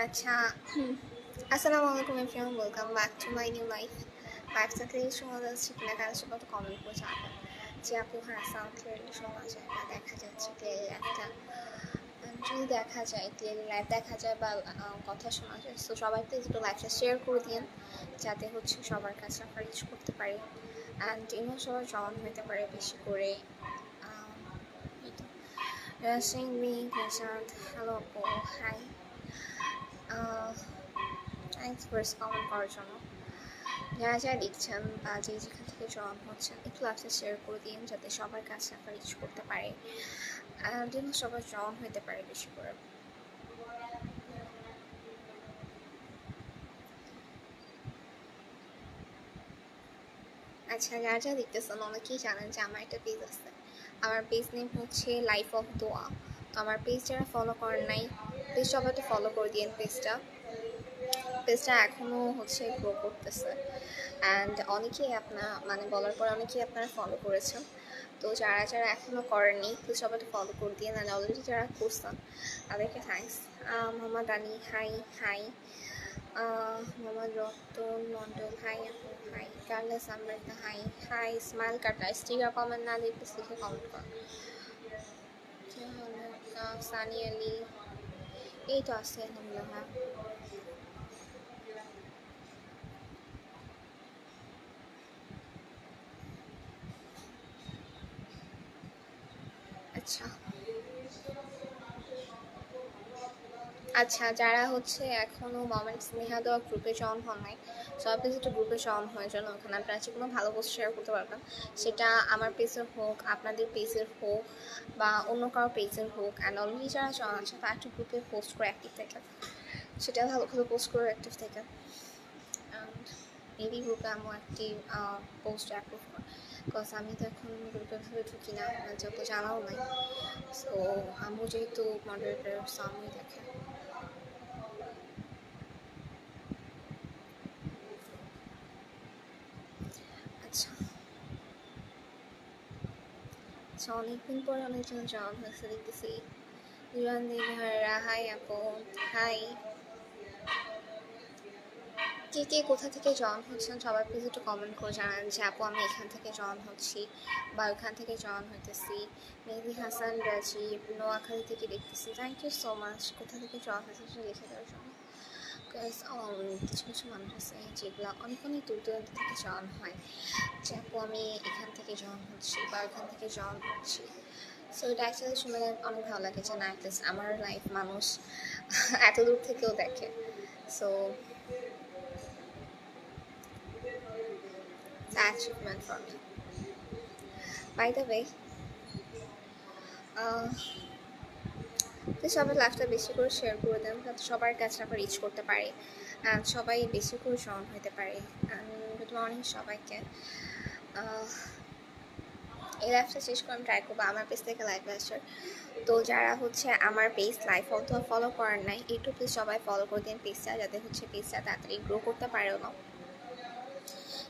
আচ্ছা আসসালামু আলাইকুম everyone, welcome back to my new life. লাইফটাকে শোনা যাচ্ছে কিনা কারণ সব একটা কমেন্ট করে জানাবেন যে আপু হ্যাঁ সাউন্ড ক্লিয়ারলি শোনা যায় বা দেখা যাচ্ছে ক্লিয়ারলি লাইফটা। যদি দেখা যায় ক্লিয়ারলি লাইভ দেখা যায় বা কথা শোনা যায়, তো সবাই প্লিজ একটু লাইফটা শেয়ার করে দিন যাতে হচ্ছে সবার কাছে আমরা রিচ করতে পারি অ্যান্ড সবাই জয়েন হতে পারে বেশি করে। Rushing me, Prashant, hello আপু, হাই, থ্যাংকস ফর কমেন্ট করার জন্য। যারা যারা দেখছেন বা যেখান থেকে জয়েন হচ্ছেন একটু লাইভটা শেয়ার করে দিন যাতে সবার কাছে আমরা রিচ করতে পারি যেন সবাই জয়েন হতে পারে বেশি করে। আচ্ছা, যারা যারা দেখতেছেন অনেকেই জানেন যে আমার একটা পেজ আছে, আমার পেজ নেম হচ্ছে লাইফ অফ দোয়া। তো আমার পেজ যারা ফলো করেন নাই প্লিজ সবাই একটু ফলো করে দিন পেজটা এখনও হচ্ছে গ্রো করতেছে অ্যান্ড অনেকেই আপনার মানে বলার পর অনেকেই আপনারা ফলো করেছেন। তো যারা যারা এখনও করেননি প্লিজ সবাই একটু ফলো করে দিয়ে অ্যান্ড অলরেডি যারা করছেন তাদেরকে thanks. Mohammad Ali hi, hi Mohammad Ratan Mondal hi আপু, হাই কার্লেস আমৃতা হাই, হাই স্মাইল কাটা স্টিকার কমেন্ট না দিয়ে প্লিজ লিখে কমেন্ট করুন। সানি আলী এই তো আছে আলহামদুলিল্লাহ। আচ্ছা আচ্ছা, যারা হচ্ছে এখনও মোমেন্ট স্নেহা দেওয়া গ্রুপে জয়েন হন নাই, সবাই প্লিজ একটু গ্রুপে জয়েন হওয়ার জন্য ওখানে আপনারা যে কোনো ভালো পোস্ট শেয়ার করতে পারবেন, সেটা আমার পেজের হোক, আপনাদের পেজের হোক বা অন্য কারো পেজের হোক। অ্যান্ড অলরেডি যারা জয়েন আছে তারা একটু গ্রুপে পোস্ট করে অ্যাক্টিভ থাকে, সেটা ভালো ভালো পোস্ট করে অ্যাক্টিভ থাকে অ্যান্ড মেবি গ্রুপে আমিও একটি পোস্ট অ্যাপ্রুভ করি বিকজ আমি তো এখন গ্রুপে ভাবে ঢুকি না, যত জানাও নাই। সো আমিও যেহেতু মডারেটর সো আমিই দেখে। আচ্ছা আচ্ছা, অনেকদিন পরে অনেকজন জয়েন হয়েছে দেখতেছি। ইরান দিঘারা হাই আপু, হাই। কে কে কোথা থেকে জয়েন হচ্ছেন সবাই প্লিজ একটু কমেন্ট করে জানান যে আপু আমি এখান থেকে জয়েন হচ্ছি বা ওখান থেকে জয়েন হইতেছি। মেহেদি হাসান রাজীব নোয়াখালী থেকে দেখতেছি, থ্যাংক ইউ সো মাচ কোথা থেকে জয়েন হয়েছে সেটা লিখে দেওয়ার জন্য। বিকজ কিছু কিছু মানুষ আছে যেগুলো অনেক অনেক দূর দূরান্ত থেকে জয়েন হয় যে আপু আমি এখান থেকে জয়েন হচ্ছি বা ওখান থেকে জয়েন হচ্ছি। সো এটা অ্যাকচুয়ালি শুনে অনেক ভালো লাগে যে না অ্যাটলিস্ট আমার লাইফ মানুষ এত দূর থেকেও দেখে। So achievement for me. By the way তো সবাই লাইফটা বেশি করে শেয়ার করে দেন যাতে সবার কাছে আমরা রিচ করতে পারি অ্যান্ড সবাই বেশি করে জয়েন হতে পারে। গুড মর্নিং সবাইকে। এই লাইফটা শেষ করে আমি ট্রাই করবো আমার পেজ থেকে লাইভে আসার। তো যারা হচ্ছে আমার পেজ লাইফ অথবা ফলো করার নাই একটু প্লিজ সবাই ফলো করে দিন পেজটা যাতে হচ্ছে পেজটা তাড়াতাড়ি গ্রো করতে পারেও না।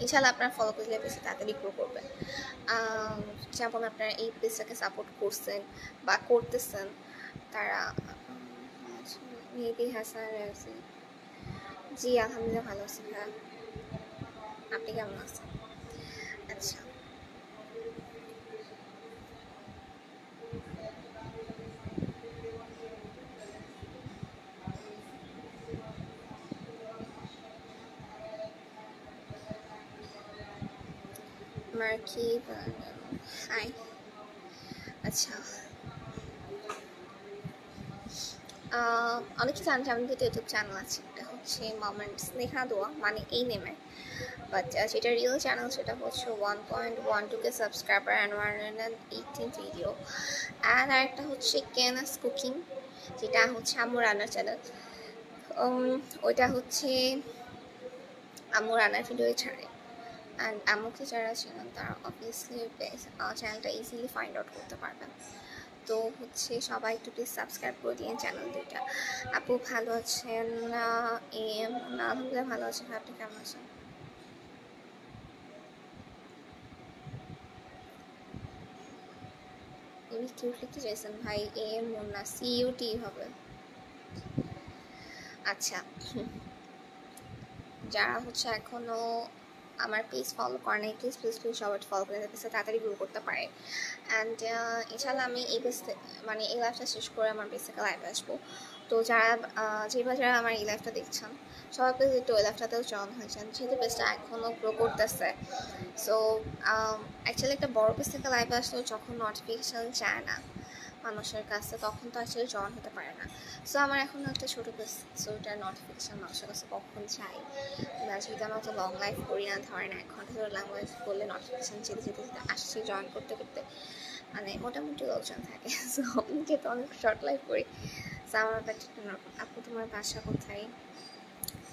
ইনশাল্লাহ আপনারা ফলো করলে পেজটা তাড়াতাড়ি গ্রো করবেন। যেমন আপনারা এই পেজটাকে সাপোর্ট করছেন বা করতেছেন তারা। মেহেদি হাসান রাজি জি আলহামদুলিল্লাহ ভালো আছি ভাইয়া, আপনি কেমন আছেন? আচ্ছা মার্কি হাই। আচ্ছা অনেকে জানেন যে আমাদের ইউটিউব চ্যানেল আছে, এটা হচ্ছে মোমেন্ট স্নেহা দোয়া মানে এই নেমে, বাট যেটা রিয়েল চ্যানেল সেটা হচ্ছে 1.12K subscriber and 118 video and আরেকটা হচ্ছে কেনাস কুকিং যেটা হচ্ছে আম্মু রান্নার চ্যানেল। ওইটা হচ্ছে আম্মু রান্নার ভিডিও ছাড়ে অ্যান্ড আম্মুকে যারা ছিলেন তারা অবভিয়াসলি চ্যানেলটা ইজিলি ফাইন্ড আউট করতে পারবেন। তো হচ্ছে সবাই একটু প্লিজ সাবস্ক্রাইব করে দিন চ্যানেল দুইটা। আপু ভালো আছেন? এম আলহামদুলিল্লাহ ভালো আছেন, আপনি কেমন আছেন? এমনি কিউট লিখতে চাইছেন ভাই, এম মুন্না সিইউটি হবে। আচ্ছা, সবাই একটু প্লিজ সাবস্ক্রাইব করে দিন চ্যানেল দুইটা। আপু ভালো আছেন? না আলহামদুলিল্লাহ ভালো আছি, আপনি কেমন আছেন? আচ্ছা আচ্ছা, যারা হচ্ছে এখনো আমার পেজ ফলো করে নাই, প্লিজ প্লিজ প্লিজ সবাই ফলো করে পেজটা তাড়াতাড়ি গ্রো করতে পারে। অ্যান্ড ইনশাল্লাহ আমি এই পেজ মানে এই লাইফটা শেষ করে আমার পেজ থেকে লাইভে আসবো। তো যারা যারা আমার এই লাইফটা দেখছেন সবাই প্লিজ একটু ওই লাইফটাতেও জয়েন হয়েছেন, যেহেতু পেজটা এখনও গ্রো করতেছে। সো অ্যাকচুয়ালি একটা বড় পেজ থেকে লাইভে আসলেও যখন নোটিফিকেশান চায় না মানুষের কাছে, তখন তো আসলে জয়েন হতে পারে না। সো আমার এখন একটা ছোটো পেজ, সো ওটার নোটিফিকেশান মানুষের কাছে কখন চাই না, যেহেতু আমরা তো লং লাইফ করি না, ধরেন 1 ঘন্টা ধরে লং লাইফ করলে নোটিফিকেশান যেতে যেতে যেতে আসছে, জয়েন করতে করতে মানে মোটামুটি লোকজন থাকে। সো আমি যেহেতু অনেক শর্ট লাইফ করি, সো আমার আপু তোমার বাসা কোথায়?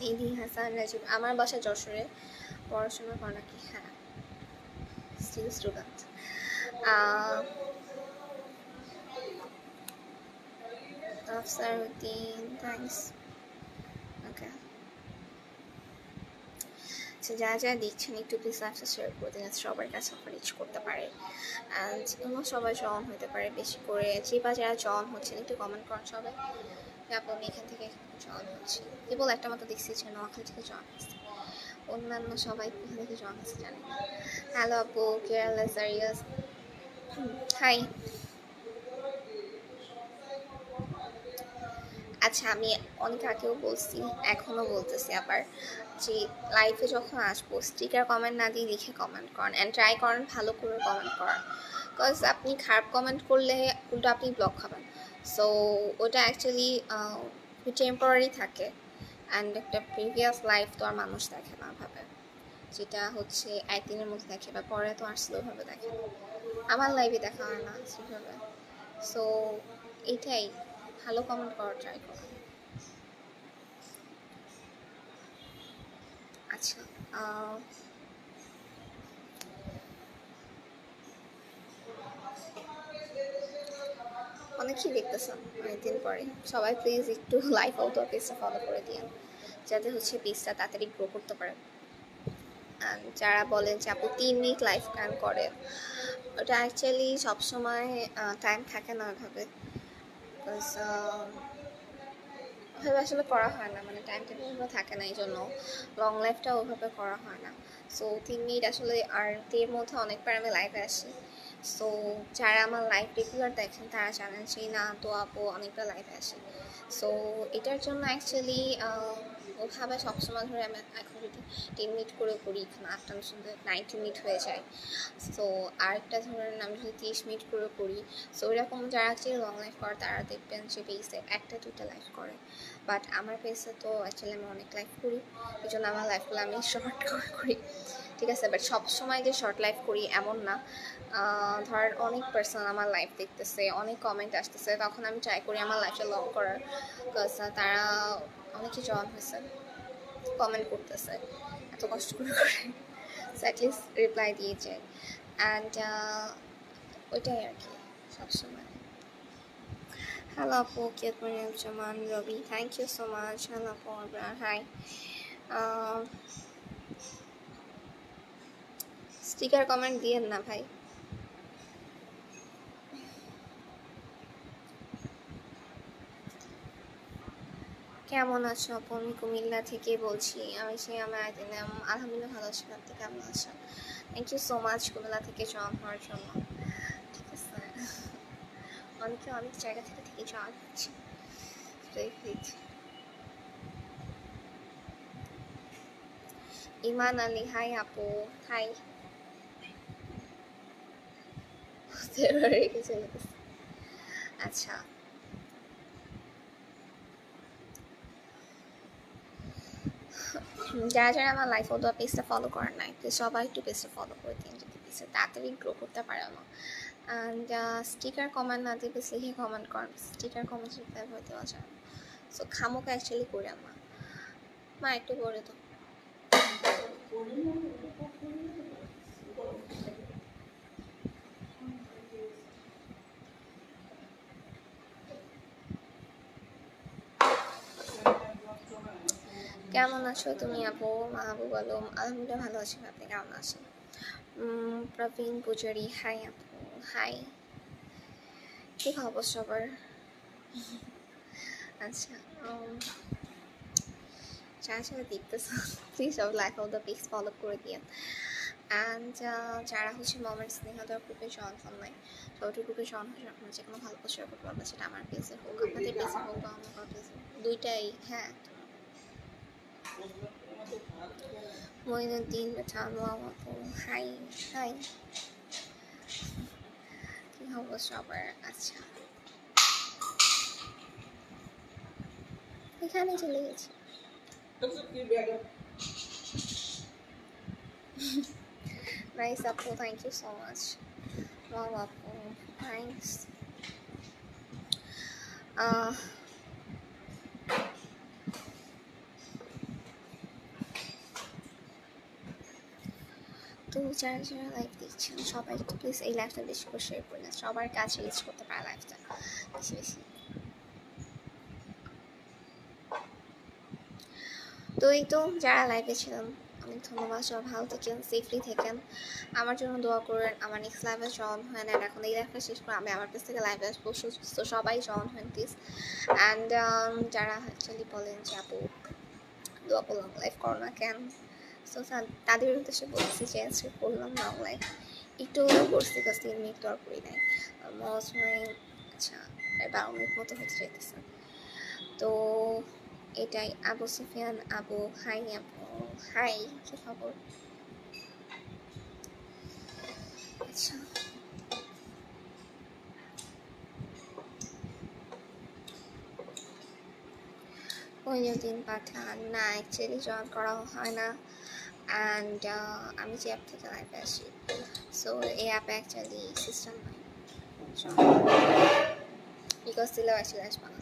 ইদি হাসান রাজীব, আমার বাসা যশোরে। পড়াশোনা করা নাকি? হ্যাঁ, স্টিল স্টুডেন্ট। আফসারউদ্দিন, থ্যাংকস। ওকে, যারা যারা দেখছেন একটু প্লিজ লাইভটা শেয়ার করে দিন, সবার কাছে রিচ করতে পারে অ্যান্ড সবাই জয়েন হতে পারে বেশি করে। যারা জয়েন হচ্ছেন একটু কমেন্ট করেন সবাই, তারপর আমি এখান থেকে জয়েন হচ্ছি। কেবল একটা মতো দেখছি যে নোয়াখালী থেকে জয়েন হচ্ছে, অন্যান্য সবাই কোথা থেকে জয়েন হচ্ছে জানি না। হ্যালো আপু, কেরালা সারিয়াস, হাই। আচ্ছা, আমি অনেক আগেও বলছি, এখনও বলতেছি আবার, যে লাইফে যখন আসবো স্টিকার কমেন্ট না দিয়ে লিখে কমেন্ট করেন অ্যান্ড ট্রাই করেন ভালো করে কমেন্ট করার। বিকজ আপনি খারাপ কমেন্ট করলে উল্টো আপনি ব্লক খাবেন। সো ওটা অ্যাকচুয়ালি টেম্পোরারি থাকে অ্যান্ড একটা প্রিভিয়াস লাইফ তো আর মানুষ দেখে না ভাবে, যেটা হচ্ছে একদিনের মধ্যে দেখে বা পরে তো আর স্লোভাবে দেখে না। আমার লাইফে দেখা হয় না সেভাবে। সো এটাই, ভালো কমেন্ট করার ট্রাই করুন। আচ্ছা, অনেকেই দেখতেছেন অনেকদিন পরে, সবাই প্লিজ একটু লাইফ আউটডোর পেজটা ফলো করে দিন, যাতে হচ্ছে পেজটা তাড়াতাড়ি গ্রো করতে পারে। যারা বলেন যে আপু 3 মিনিট লাইফ প্ল্যান করে, ওটা অ্যাকচুয়ালি সবসময় টাইম থাকে না ওইভাবে, বিকজ ওইভাবে আসলে করা হয় না, মানে টাইম টেবিল থাকে না, এই জন্য লং লাইফটা ওইভাবে করা হয় না। সো 3 মিনিট আসলে, আর এর মধ্যে অনেকবার আমি লাইভে আসি। সো যারা আমার লাইভ রেগুলার দেখেন তারা জানেন যে না তো আপু অনেকবার লাইভে আসে। সো এটার জন্য অ্যাকচুয়ালি ওভাবে সবসময় ধরে আমি এখন যদি 10 মিনিট করে করি, এখানে 8টা শুনতে 90 মিনিট হয়ে যায়। সো আরেকটা ধরেন আমি যদি 30 মিনিট করে করি, সো এরকম যারা অ্যাকচুয়ালি লং লাইফ করে তারা দেখবেন যে পেজে 1টা 2টা লাইভ করে। বাট আমার পেজে তো অ্যাকচুয়ালি আমি অনেক লাইভ করি, এই জন্য আমার লাইফগুলো আমি শর্ট করে করি, ঠিক আছে। বাট সবসময় যে শর্ট লাইভ করি এমন না। ধর অনেক পার্সন আমার লাইভ দেখতেছে, অনেক কমেন্ট আসতেছে, তখন আমি ট্রাই করি আমার লাইফটা লং করার, বিকজ তারা অনেকে জয়েন হয়েছে, কমেন্ট করতেছে এত কষ্ট করে করে, সো অ্যাটলিস্ট রিপ্লাই দিয়ে যায়। অ্যান্ড ওইটাই আর কি সবসময়। হ্যালো আপু, কিয়াতমনিরুজ্জামান Robi, thank you so much. Hello আপু, হাই। স্টিকার কমেন্ট দিয়েন না ভাই। কেমন আছো আপু? আমি কুমিল্লা থেকে বলছি। আমার আলহামদুলিল্লাহ ভালো আছি, আপনি কেমন আছেন? Thank you so much Cumilla থেকে জয়েন হওয়ার জন্য, ঠিক আছে। অনেকে অনেক জায়গা থেকে জয়েন হচ্ছে। ইমান আলী, হাই আপু, হাই। রেখে চলে গেছে। আচ্ছা, যারা যারা আমার লাইফ অথবা পেজটা ফলো করেন নাই, প্লিজ সবাই একটু পেজটা ফলো করে দিন, যদি পেজটা তাড়াতাড়ি গ্রো করতে পারে আমার। অ্যান্ড স্টিকার কমেন্ট না দিয়ে প্লিজ লিখে কমেন্ট করেন, স্টিকার কমেন্ট রিপ্লাই করে দেওয়া যায় না। সো খামোকা অ্যাকচুয়ালি করে আমার মা একটু করে তো। কেমন আছো তুমি আপু? আপু বলো। আলহামদুলিল্লাহ ভালো আছি, আপনি কেমন আছেন? প্রবীণ পূজারি, হাই আপু, হাই। কী খবর সবার? আচ্ছা, যারা যারা দেখতেছ প্লিজ সব like of the page follow করে দিন। অ্যান্ড যারা হচ্ছে মোমেন্ট স্নেহাদর গ্রুপে জয়েন হন নাই, সবাই গ্রুপে জয়েন হয়ে আপনার যে কোনো ভালো শেয়ার করতে পারবে, সেটা আমার পেজে হোক, আপনাদের পেজে হোক বা আমার পেজে, দুইটাই। হ্যাঁ, মঈনুদ্দিন হাই হাই, কি খবর সবার? আচ্ছা, এখানে চলে গেছি। Nice আপু, thank you so much. Wow আপু, thanks. তো যারা যারা লাইভ দেখছেন সবাই একটু প্লিজ এই লাইভটা বেশি করে শেয়ার করে দেন, সবার কাছে রিচ করতে পারে লাইভটা বেশি বেশি। তো এই তো যারা লাইভে ছিলেন অনেক ধন্যবাদ, সব ভালো থাকেন, সেফলি থাকেন, আমার জন্য দোয়া করেন, আমার নেক্সট লাইভে জয়েন হয় না, এখন এই লাইভটা শেষ করে আমি আমার কাছ থেকে লাইভে আসবো, তো সবাই জয়েন হন প্লিজ। অ্যান্ড যারা অ্যাকচুয়ালি বলেন যে আপু দোয়া করলাম লাইভ করো না কেন, সো তাদের উদ্দেশ্যে বলছি যে আজকে করলাম না লাইভ, একটু করছি, 3 মিনিট তো আর করি নাই, অলমোস্ট আচ্ছা প্রায় 12 মিনিট মতো হতে চাইতেছে। তো এটাই। আবু সুফিয়ান আপু, হাই আপু, হাই, কি খবর? আচ্ছা, মঈনুদ্দিন পাঠান, না অ্যাকচুয়ালি জয়েন করা হয় না। অ্যান্ড আমি যে অ্যাপ থেকে লাইভে আসি, সো এই অ্যাপে অ্যাকচুয়ালি সিস্টেম নাই, বিকজ দিলেও আসলে আসবে না,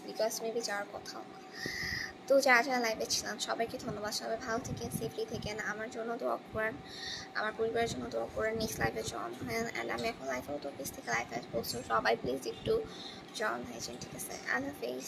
বিকজ মেবি যাওয়ার কথাও না। তো যারা যারা লাইভে ছিলাম সবাইকে ধন্যবাদ, সবাই ভালো থেকেন, সেফলি থেকেন, আমার জন্য দোয়া করেন, আমার পরিবারের জন্য দোয়া করেন, নেক্সট লাইভে জয়েন হয়েন। অ্যান্ড আমি এখন লাইভে তো অফিস থেকে লাইভে আসবো, সো সবাই প্লিজ একটু জয়েন হয়েছেন, ঠিক আছে? আল্লাহ হাফেজ।